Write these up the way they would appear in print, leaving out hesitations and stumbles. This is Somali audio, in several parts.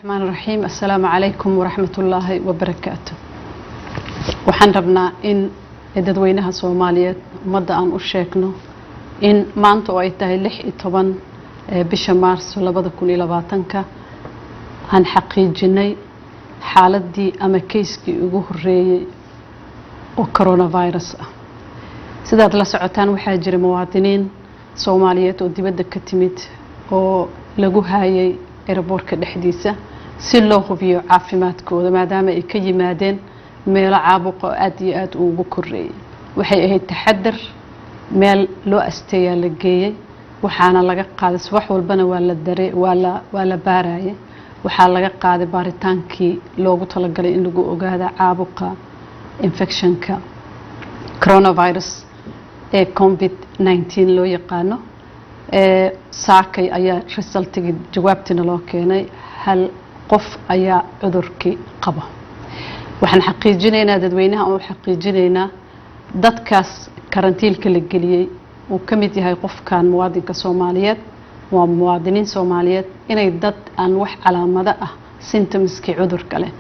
الرحمن الرحيم. السلام عليكم ورحمة الله وبركاته. waxaan rabnaa in dadweynaha Soomaaliyeed umada aan u sheegno in maanta oo ay tahay 16 bisha Maarso 2020 aan xaqiijinay xaaladii ama keyskii ugu horeeyay oo coronavirus ah. sidaad la socotaan waxaa jira muwaadiniin Soomaaliyeed oo dibadda ka timid oo lagu hayay airportka dhexdiisa si loo hubiyo caafimaadkooda maadaama ay ka yimaadeen meel caabuq aad iyo aad ugu koreeyay. waxay ahayd taxadar meel loo asteeyaa la geeyay waxaana laga qaaday wax walbana waa la baarayay. waxaa laga qaaday baaritaankii loogu talagalay in lagu ogaado caabuqa infectionka coronavirus ee COVID-19 loo yaqaano. saakay ayaa resultigi jawaabtina loo keenay hal qof ayaa cudurkii qaba. waxaan xaqiijinaynaa dadweynaha oo xaqiijinaynaa dadkaas karantiilka la geliyay oo kamid yahay qofkan muwaadinka Soomaaliyeed waa muwaadiniin Soomaaliyeed inay dad aan wax calaamado ah symptomski cudurka leh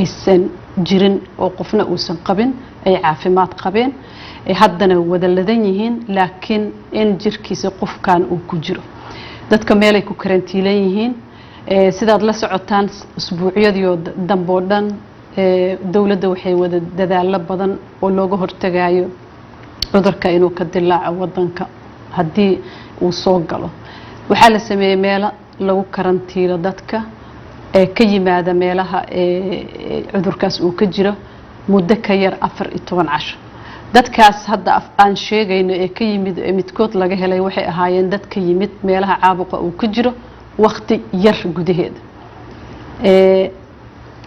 aysan jirin oo qofna uusan qabin ay caafimaad qabeen ay haddana wada ladan yihiin laakiin in jirkiisa qofkan uu ku jiro. dadka meel ay ku karantiilan yihiin sidaad la socotaan usbuucyadii dambe oo dhan dawladda waxay wada dadaalo badan oo looga hortagayo cudurka inuu ka dilaaco wadanka haddii uu soo galo. waxaa la sameeyay meelo lagu karantiilo dadka ka yimaada meelaha cudurkaas uu ka jiro muddo ka yar 14 casho. dadkaas hadda aan sheegayno ee ka yimid midkood laga helay waxay ahaayeen dad ka yimid meelaha caabuqa uu ka jiro waqti yar gudaheeda.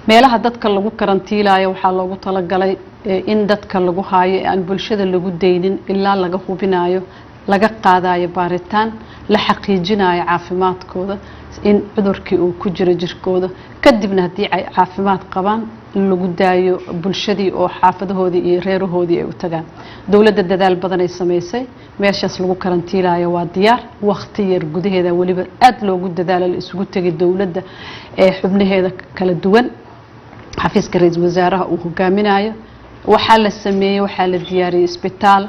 meelaha dadka lagu karantiilaayo waxaa loogu talagalay in dadka lagu haayo aan bulshada lagu deynin ilaa laga hubinayo laga qaadayo baaritaan la xaqiijinayo caafimaadkooda in cudurkii uu ku jiro jirkooda kadibna haddii ay caafimaad qabaan lagu daayo bulshadii oo xaafadahoodii iyo reerahoodii ay u tagaan. dawladda dadaal badan ay sameysay meeshaas lagu karantiilaayo waa diyaar waqti yar gudaheeda waliba aad loogu dadaalo la isugu tagay dawladda xubnaheeda kala duwan xafiiska ra'iisul wasaaraha uu hogaaminayo. waxaa la sameeyay waxaa la diyaariyay isbitaal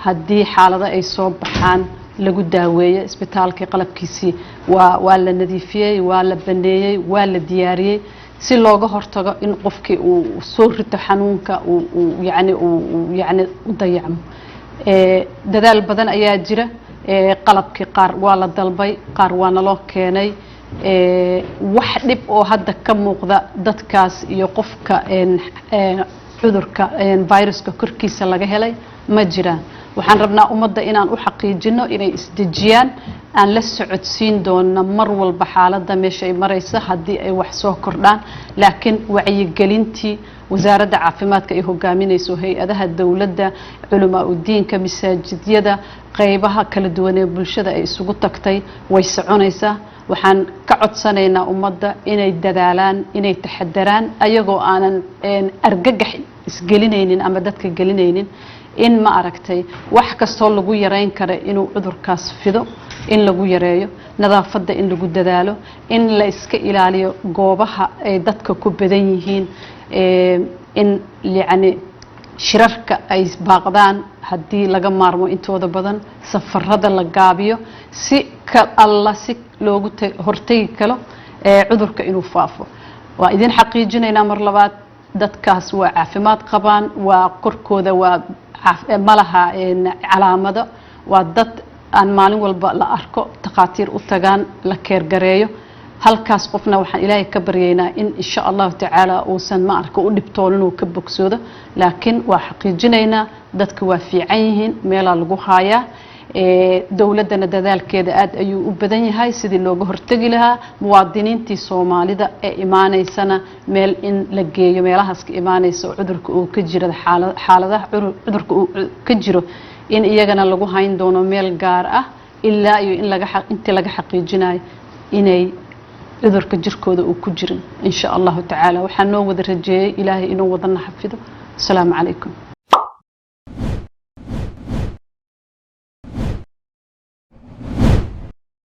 haddii xaalado ay soo baxaan lagu daaweeyo. isbitaalkii qalabkiisii waa la nadiifiyay waa la baneeyay waa la diyaariyay si looga hortago in qofkii uu soo rito xanuunka uu yani u dayacmo. dadaal badan ayaa jira. qalabkii qaar waa la dalbay qaar waa naloo keenay. wax dhib oo hadda ka muuqda dadkaas iyo qofka cudurka viruska korkiisa laga helay ma jiraan. waxaan rabnaa ummadda inaan u xaqiijino inay isdejiyaan aan la socodsiin doona mar walba xaaladda meesha ay maraysa haddii ay wax soo kordhaan laakiin wacyigelintii wasaaradda caafimaadka ay hogaaminayso hay'adaha dawladda culamaa u diinka masaajidyada qaybaha kala duwan ee bulshada ay isugu tagtay way soconaysaa. waxaan ka codsanaynaa ummadda inay dadaalaan inay taxadaraan ayagoo aanan argagax isgelinaynin ama dadka gelinaynin in ma aragtay wax kastoo lagu yareyn karo inuu cudurkaas fido in lagu yareeyo nadaafadda in lagu dadaalo in la iska ilaaliyo goobaha ay dadka ku badan yihiin in yani shirarka ay baaqdaan haddii laga maarmo intooda badan safarada la gaabiyo si alla si loogu hortagi karo cudurka inuu faafo. waa idin xaqiijinaynaa mar labaad dadkaas waa caafimaad qabaan waa korkooda waa malaha calaamado waa dad aan maalin walba la arko takhaatiir u tagaan la keergareeyo. halkaas qofna waxaan ilaahay ka baryaynaa in insha Allah tacaala uusan ma arko u dhibtoonin oo ka bogsoodo laakiin waa xaqiijinaynaa dadka waa fiican yihiin meela lagu haayaa. dawladana dadaalkeeda aad ayuu u badan yahay sidii looga hortagi lahaa muwaadiniintii Soomaalida ee imaanaysana meel in la geeyo meelahaas ka imaanayso cudurka uu ka jiro xaaladaha cudurka uu ka jiro in iyagana lagu hayn doono meel gaar ah ilaa iyo in intii laga xaqiijinayo inay cudurka jirkooda uu ku jirin insha Allah tacaala. waxaan noo wada rajeeyay ilaahay inuu wadana xafido. السلام عليكم.